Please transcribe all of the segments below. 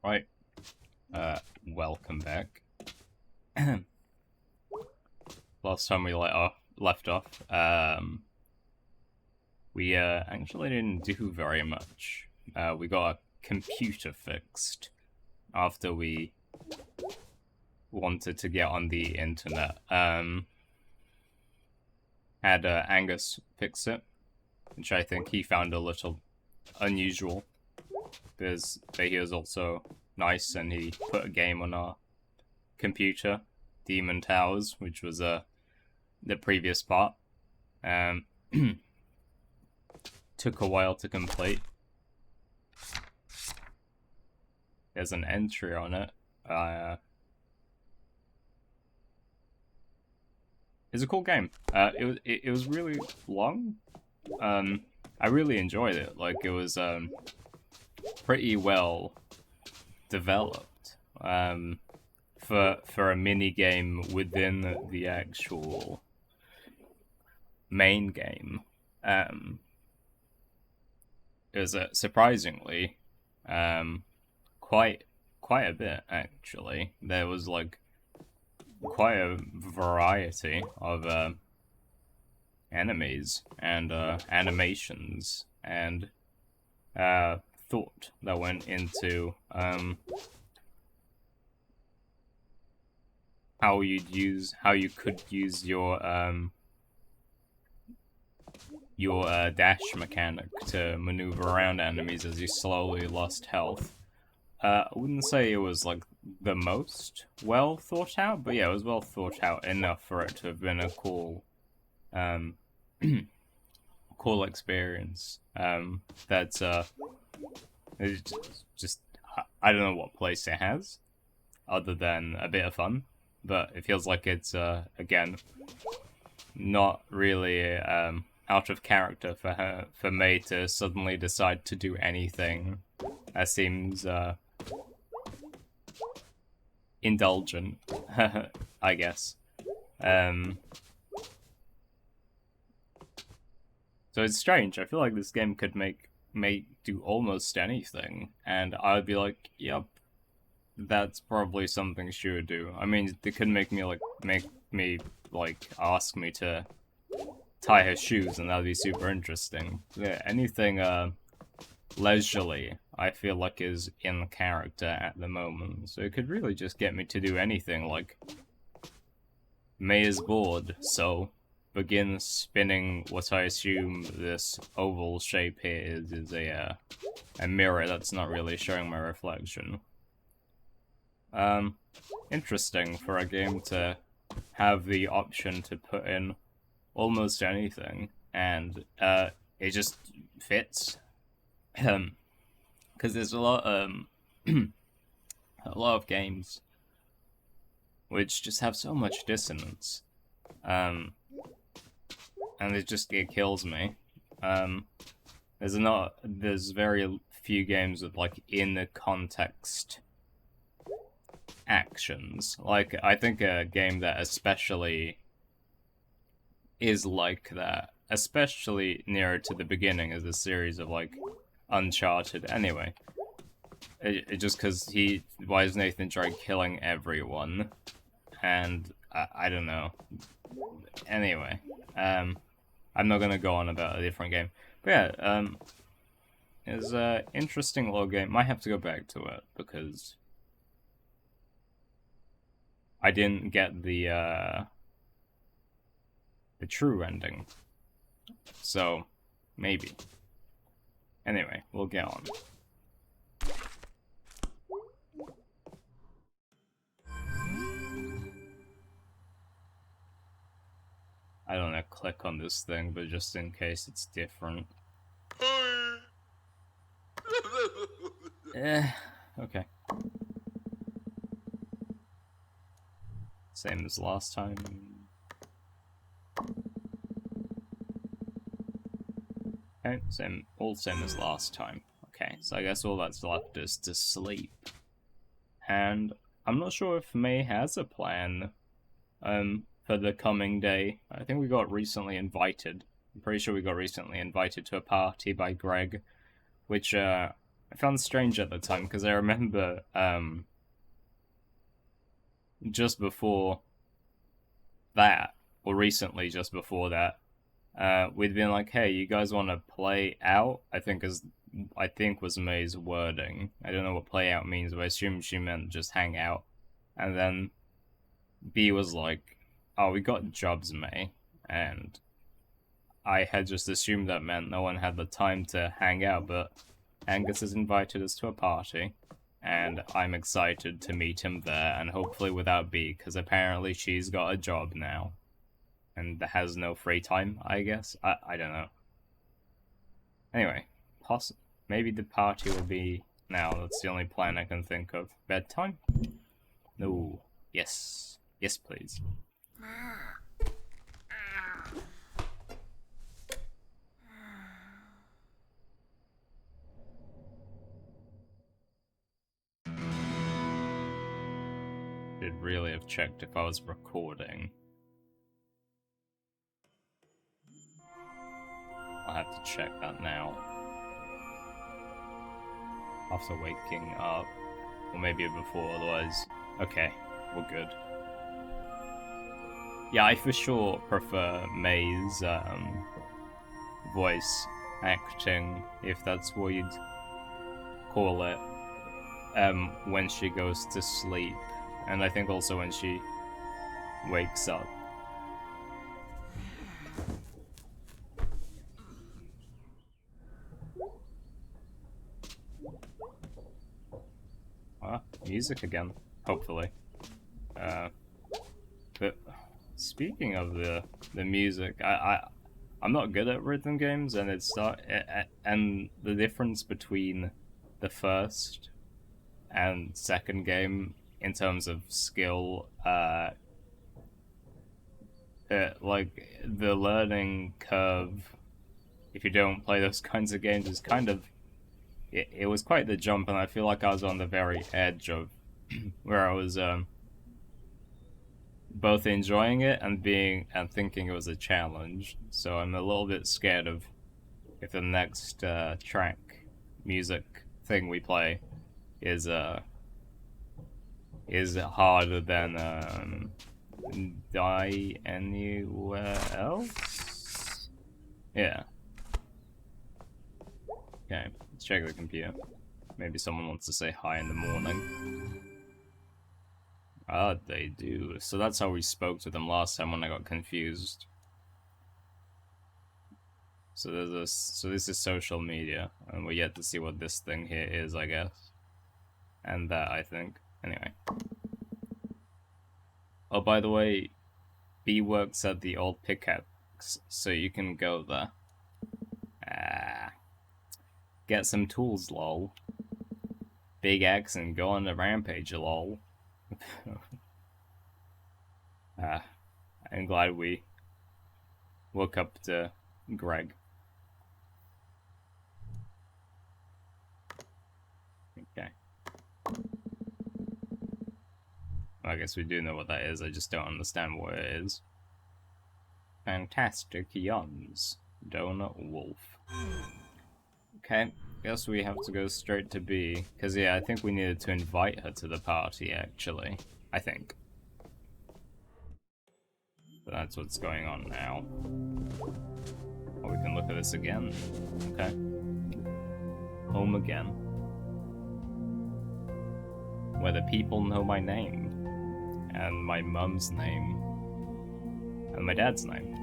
Right. Welcome back. Last time we left off, we actually didn't do very much. We got a computer fixed after we wanted to get on the internet. Had Angus fix it, which I think he found a little unusual, because he was also nice and he put a game on our computer, Demon Towers, which was the previous part. Took a while to complete. There's an entry on it. It's a cool game. It was really long. I really enjoyed it. Like, it was pretty well developed. For a mini game within the actual main game. It was surprisingly quite a bit, actually. There was like quite a variety of enemies and animations and thought that went into how you could use your dash mechanic to maneuver around enemies as you slowly lost health. I wouldn't say it was like the most well thought out, but yeah, it was well thought out enough for it to have been a cool cool experience. That's it's just I don't know what place it has other than a bit of fun, but it feels like it's again not really out of character for May to suddenly decide to do anything that seems indulgent, I guess. So it's strange. I feel like this game could make do almost anything, and I'd be like, yep, that's probably something she would do. I mean, they could make me ask me to tie her shoes, and that'd be super interesting. Yeah, anything leisurely, I feel like is in character at the moment. So it could really just get me to do anything, like May is bored, so begin spinning what I assume this oval shape here is a mirror that's not really showing my reflection. Interesting for a game to have the option to put in almost anything, and it just fits. Because there's a lot a lot of games which just have so much dissonance, and it kills me. There's very few games with like in the context actions. Like, I think a game that especially is like that, especially nearer to the beginning, is a series of like Uncharted. Anyway, it just because why is Nathan Drake killing everyone? And I don't know. Anyway, I'm not gonna go on about a different game. But yeah, it's an interesting little game. Might have to go back to it because I didn't get the true ending. So maybe. Anyway, we'll get on. I don't know, click on this thing, but just in case it's different. Okay. Same as last time. Okay, same as last time. Okay, so I guess all that's left is to sleep. And I'm not sure if May has a plan for the coming day. I think we got recently invited. I'm pretty sure we got recently invited to a party by Greg, which I found strange at the time because I remember just before that, or recently just before that, we'd been like, "Hey, you guys want to play out?" I think was May's wording. I don't know what play out means, but I assume she meant just hang out. And then B was like, "Oh, we got jobs, May," and I had just assumed that meant no one had the time to hang out, but Angus has invited us to a party, and I'm excited to meet him there, and hopefully without B, because apparently she's got a job now, and has no free time, I guess? I don't know. Anyway, maybe the party will be now, that's the only plan I can think of. Bedtime? No. Yes. Yes, please. Should really have checked if I was recording. I'll have to check that now. After waking up. Or maybe before, otherwise. Okay, we're good. Yeah, I for sure prefer May's voice acting, if that's what you'd call it, when she goes to sleep. And I think also when she wakes up. Music again, hopefully. But speaking of the music, I'm not good at rhythm games, and and the difference between the first and second game in terms of skill, like the learning curve, if you don't play those kinds of games, is kind of it was quite the jump, and I feel like I was on the very edge of where I was both enjoying it and thinking it was a challenge. So I'm a little bit scared of if the next track music thing we play is harder than Die Anywhere Else? Yeah. Okay, let's check the computer. Maybe someone wants to say hi in the morning. Ah, they do. So that's how we spoke to them last time when I got confused. So this is social media, and we're yet to see what this thing here is, I guess. And that, I think. Anyway. Oh, by the way, B works at the old pickaxe, so you can go there. Get some tools, lol. Big axe and go on a rampage, lol. I'm glad we woke up to Greg. Okay. Well, I guess we do know what that is, I just don't understand what it is. Fantastic Yums. Donut Wolf. Okay, guess we have to go straight to B, because yeah, I think we needed to invite her to the party, actually. I think. But that's what's going on now. Or we can look at this again. Okay. Home again. Where the people know my name. And my mum's name. And my dad's name.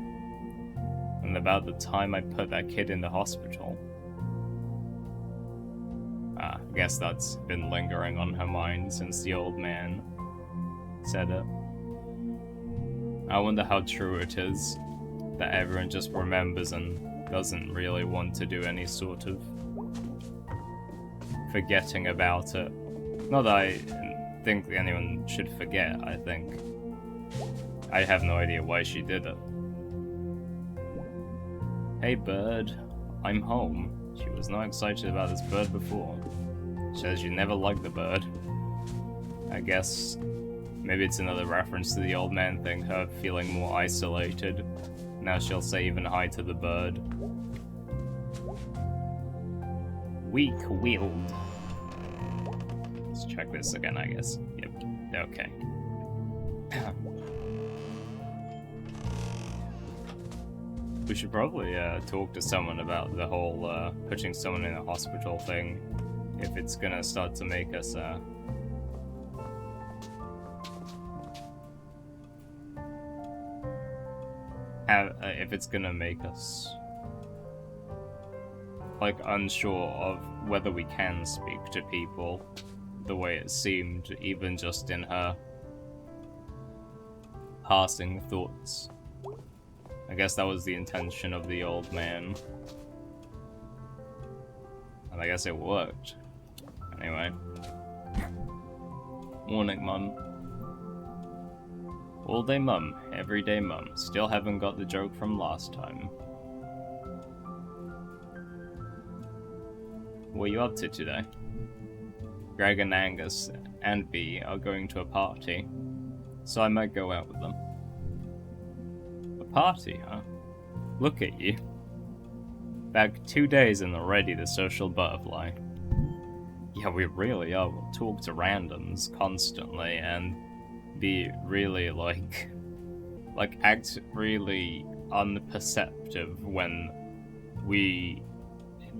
And about the time I put that kid in the hospital. I guess that's been lingering on her mind since the old man said it. I wonder how true it is that everyone just remembers and doesn't really want to do any sort of forgetting about it. Not that I think anyone should forget, I think. I have no idea why she did it. Hey bird, I'm home. She was not excited about this bird before. She says you never liked the bird. I guess maybe it's another reference to the old man thing, her feeling more isolated. Now she'll say even hi to the bird. Weak-willed. Let's check this again, I guess. Yep. Okay. We should probably talk to someone about the whole putting someone in a hospital thing, if it's gonna start to make us if it's gonna make us like unsure of whether we can speak to people the way it seemed, even just in her passing thoughts. I guess that was the intention of the old man. And I guess it worked. Anyway. Morning, Mum. All day Mum, everyday Mum. Still haven't got the joke from last time. What are you up to today? Greg and Angus and Bea are going to a party, so I might go out with them. A party, huh? Look at you. Back 2 days and already the social butterfly. Yeah, we really are. We'll talk to randoms constantly and be really like act really unperceptive when we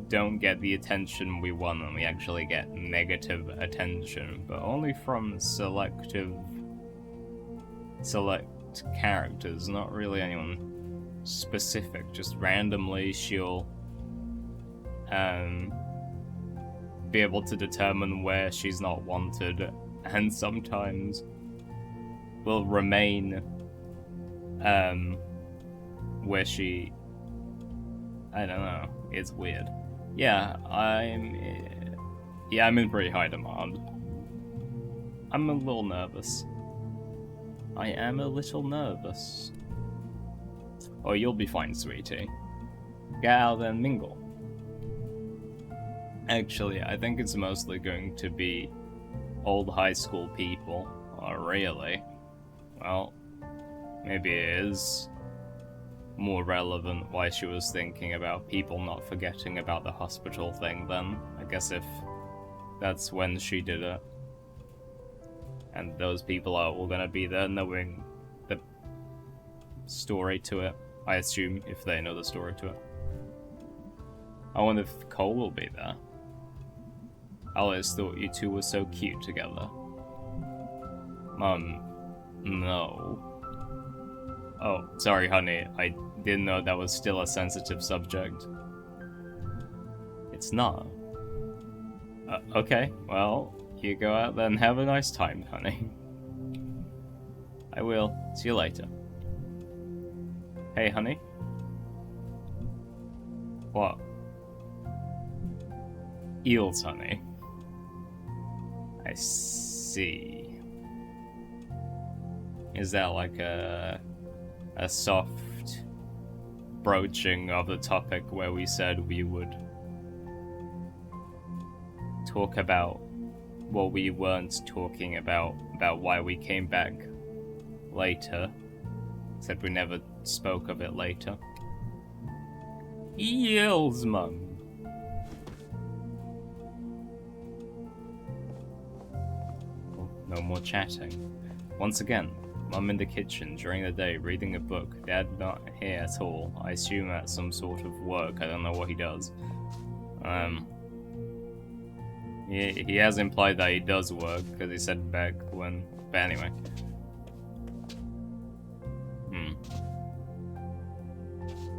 don't get the attention we want and we actually get negative attention, but only from select characters, not really anyone specific. Just randomly she'll be able to determine where she's not wanted, and sometimes will remain where she, I don't know, it's weird. Yeah, I'm in pretty high demand. I'm a little nervous. I am a little nervous. Oh, you'll be fine, sweetie. Get out and mingle. Actually, I think it's mostly going to be old high school people. Oh, really? Well, maybe it is more relevant why she was thinking about people not forgetting about the hospital thing then. I guess if that's when she did it. And those people are all gonna be there knowing the story to it. I assume, if they know the story to it. I wonder if Cole will be there. I always thought you two were so cute together. No. Oh, sorry, honey. I didn't know that was still a sensitive subject. It's not. Okay, well, you go out then. Have a nice time, honey. I will. See you later. Hey, honey. What? Eels, honey. I see. Is that like a soft broaching of the topic where we said we would talk about what we weren't talking about why we came back later? Said we never spoke of it later. Eels, Mum. No more chatting. Once again, Mum in the kitchen during the day reading a book. Dad not here at all. I assume at some sort of work. I don't know what he does. He has implied that he does work because he said back when. But anyway.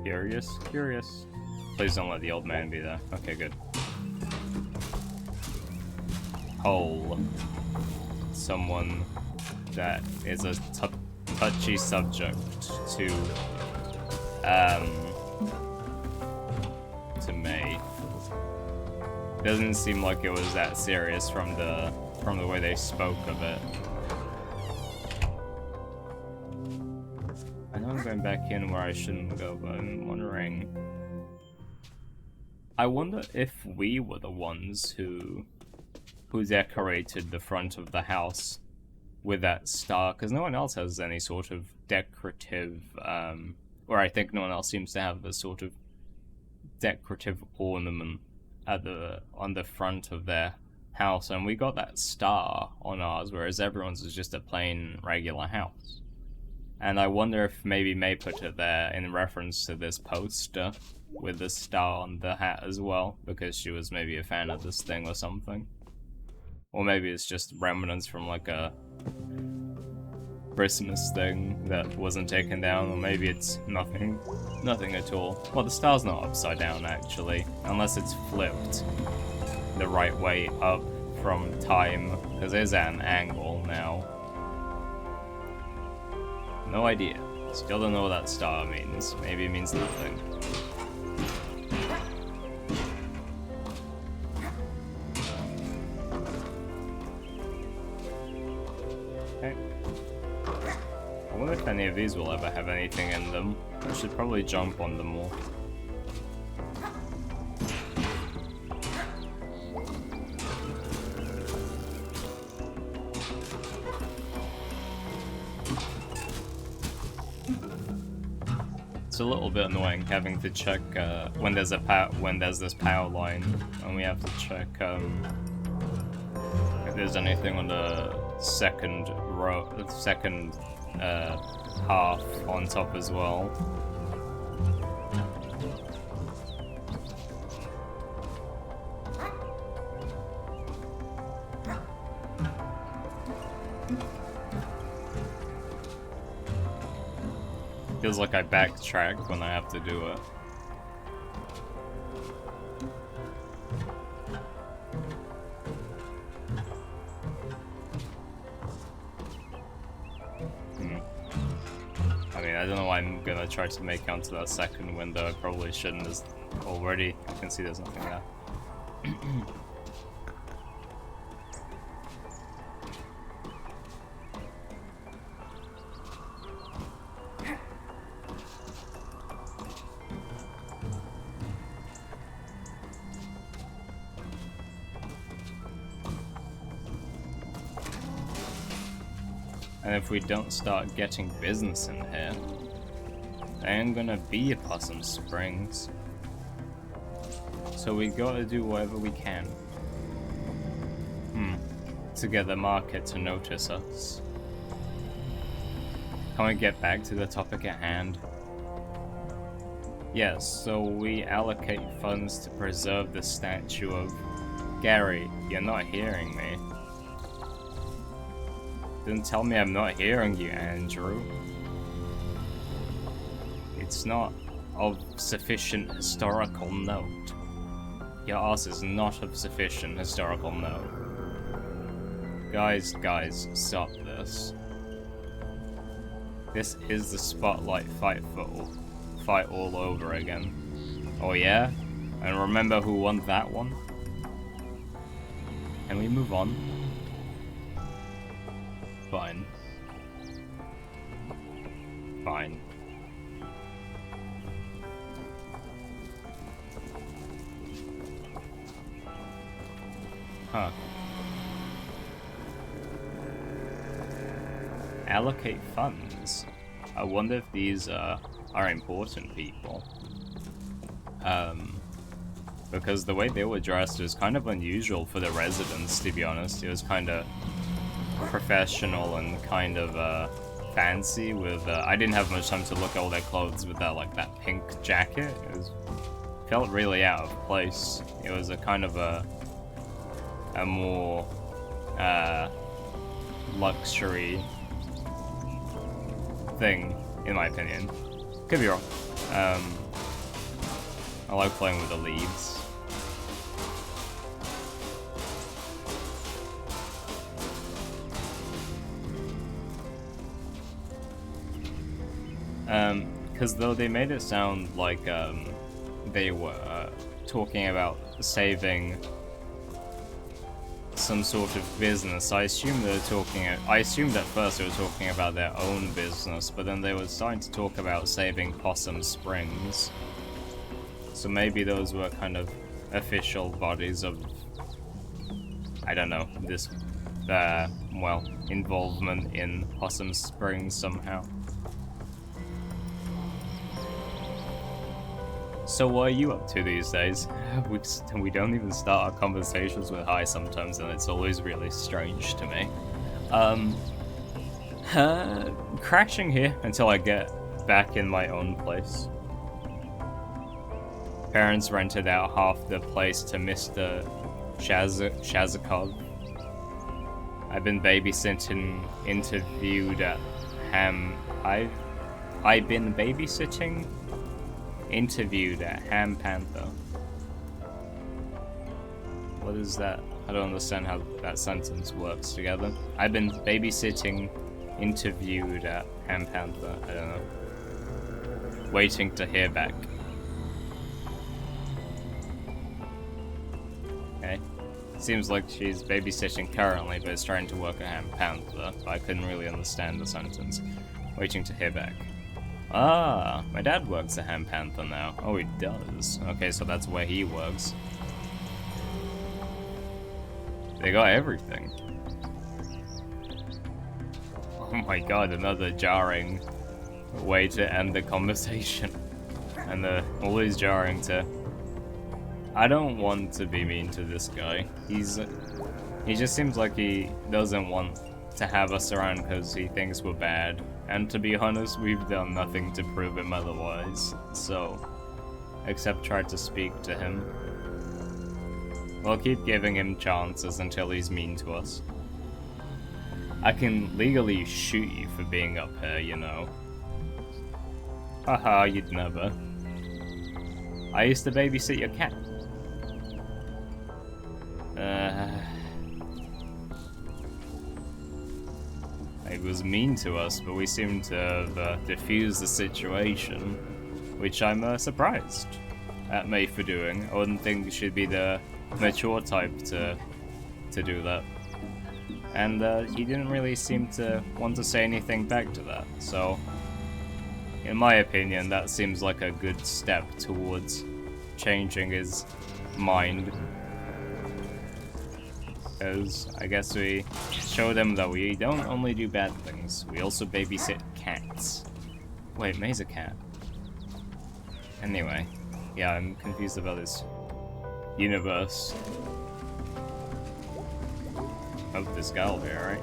Curious. Please don't let the old man be there. Okay, good. Cole. Someone that is a touchy subject to me. Doesn't seem like it was that serious from the way they spoke of it. I know I'm going back in where I shouldn't go, but I'm wondering. I wonder if we were the ones who decorated the front of the house with that star, because no one else has any sort of decorative, or I think no one else seems to have a sort of decorative ornament on the front of their house, and we got that star on ours, whereas everyone's is just a plain regular house. And I wonder if maybe May put it there in reference to this poster with the star on the hat as well, because she was maybe a fan of this thing or something. Or maybe it's just remnants from like a Christmas thing that wasn't taken down, or maybe it's nothing at all. Well, the star's not upside down actually, unless it's flipped the right way up from time, because it is at an angle now. No idea. Still don't know what that star means. Maybe it means nothing. Okay. I wonder if any of these will ever have anything in them. I should probably jump on them more. It's a little bit annoying having to check when there's this power line, and we have to check if there's anything on the second half on top as well. Feels like I backtrack when I have to do it. I mean, I don't know why I'm gonna try to make onto that second window. I probably shouldn't, as already I can see there's nothing there. And if we don't start getting business in here, there ain't gonna be a Possum Springs. So we gotta do whatever we can. To get the market to notice us. Can we get back to the topic at hand? Yes, so we allocate funds to preserve the statue of... Gary, you're not hearing me. Don't tell me I'm not hearing you, Andrew. It's not of sufficient historical note. Your ass is not of sufficient historical note. Guys, stop this. This is the spotlight fight all over again. Oh yeah? And remember who won that one? Can we move on? Fine. Fine. Huh. Allocate funds. I wonder if these are important people. Because the way they were dressed was kind of unusual for the residents, to be honest. It was kind of professional and kind of fancy with I didn't have much time to look at all their clothes with that pink jacket. Felt really out of place. It was a kind of a more luxury thing, in my opinion. Could be wrong. I like playing with the leaves. Because though they made it sound like they were talking about saving some sort of business, I assumed at first they were talking about their own business, but then they were starting to talk about saving Possum Springs. So maybe those were kind of official bodies of, I don't know, this, well, involvement in Possum Springs somehow. So what are you up to these days? We don't even start our conversations with hi sometimes, and it's always really strange to me. Crashing here until I get back in my own place. Parents rented out half the place to Mr. Shazakov. I've been babysitting, interviewed at I've been babysitting, interviewed at Ham Panther. What is that? I don't understand how that sentence works together. I've been babysitting, interviewed at Ham Panther. I don't know. Waiting to hear back. Okay. Seems like she's babysitting currently, but is trying to work at Ham Panther. I couldn't really understand the sentence. Waiting to hear back. Ah, my dad works at Ham Panther now. Oh, he does. Okay, so that's where he works. They got everything. Oh my god, another jarring way to end the conversation. And always jarring to... I don't want to be mean to this guy. He just seems like he doesn't want to have us around because he thinks we're bad. And to be honest, we've done nothing to prove him otherwise. So, except try to speak to him. We'll keep giving him chances until he's mean to us. I can legally shoot you for being up here, you know. Haha, you'd never. I used to babysit your cat. It was mean to us, but we seem to have diffused the situation, which I'm surprised at May for doing. I wouldn't think she'd be the mature type to do that. And he didn't really seem to want to say anything back to that, so in my opinion, that seems like a good step towards changing his mind. Because I guess we showed him that we don't only do bad things, we also babysit cats. Wait, May's a cat. Anyway, yeah, I'm confused about this universe. Hope this guy will be alright.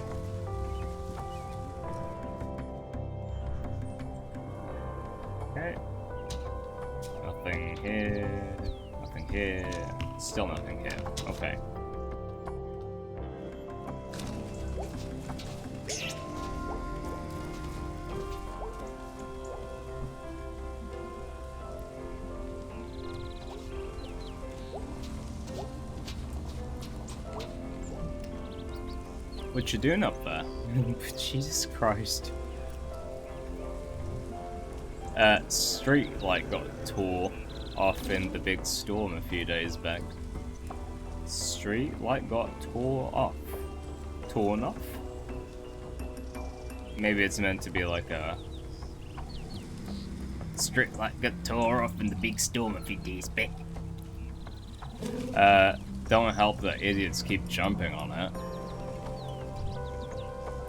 Okay. Nothing here. Nothing here. Still nothing here. Okay. What you doing up there? Jesus Christ. Street light got tore off in the big storm a few days back. Street light got torn off? Maybe it's meant to be like a... Street light got tore off in the big storm a few days back. Don't help that idiots keep jumping on it.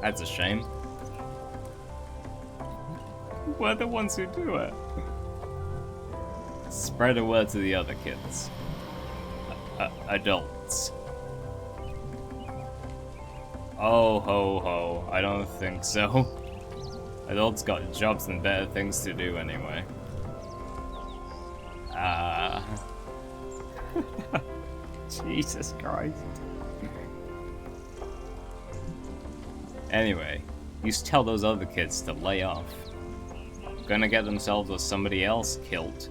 That's a shame. We're the ones who do it. Spread a word to the other kids. Adults. Oh ho ho, I don't think so. Adults got jobs and better things to do anyway. Jesus Christ. Anyway, you just tell those other kids to lay off. Gonna get themselves or somebody else killed.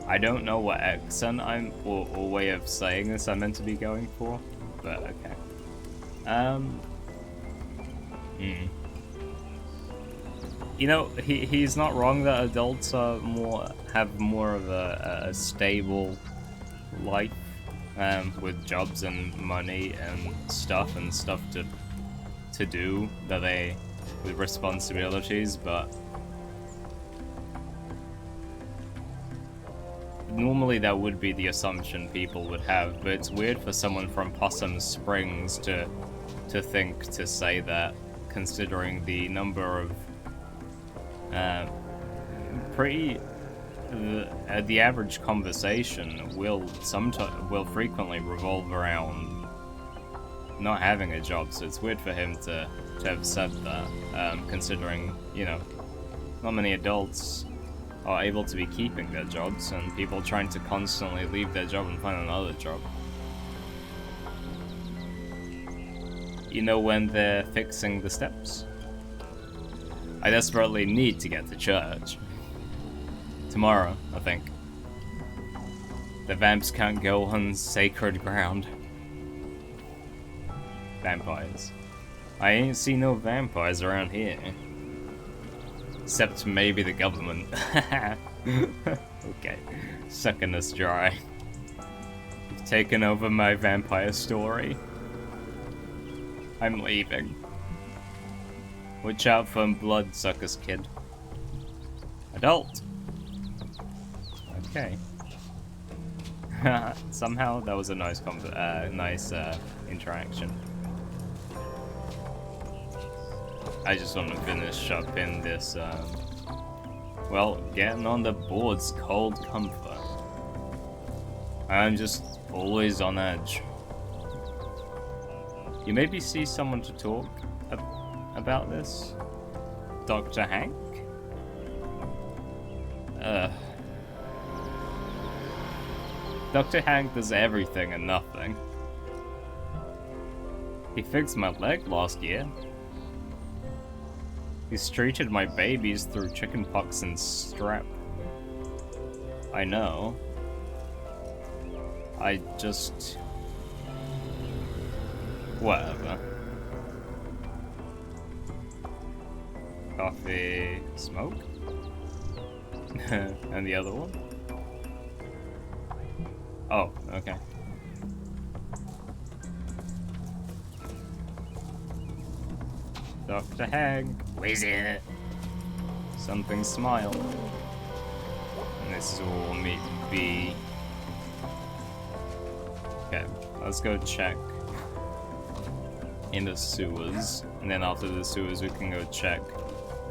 I don't know what accent or way of saying this I'm meant to be going for, but okay. You know, he's not wrong that adults are have more of a stable life. With jobs and money and stuff to do that with responsibilities, but normally that would be the assumption people would have, but it's weird for someone from Possum Springs to say that, considering the number of pretty the average conversation will frequently revolve around not having a job, so it's weird for him to have said that, considering, you know, not many adults are able to be keeping their jobs, and people trying to constantly leave their job and find another job. You know, when they're fixing the steps. I desperately need to get to church. Tomorrow, I think. The vamps can't go on sacred ground. Vampires. I ain't seen no vampires around here. Except maybe the government. Okay, sucking us dry. You've taken over my vampire story. I'm leaving. Watch out for bloodsuckers, kid. Adult. Okay. Somehow that was a nice interaction. I just want to finish up in this, well, getting on the board's cold comfort. I'm just always on edge. You maybe see someone to talk about this? Dr. Hank? Dr. Hank does everything and nothing. He fixed my leg last year. He's treated my babies through chickenpox and strep. I know. I just... whatever. Coffee... smoke? And the other one? Oh, okay. Dr. Hag, wizard. Something smile. And this is all me be. Okay, let's go check in the sewers, and then after the sewers we can go check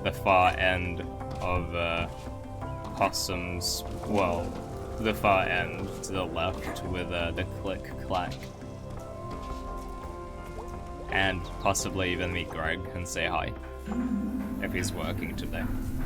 the far end of Possum's, well, the far end to the left with the click-clack. And possibly even meet Greg and say hi, if he's working today.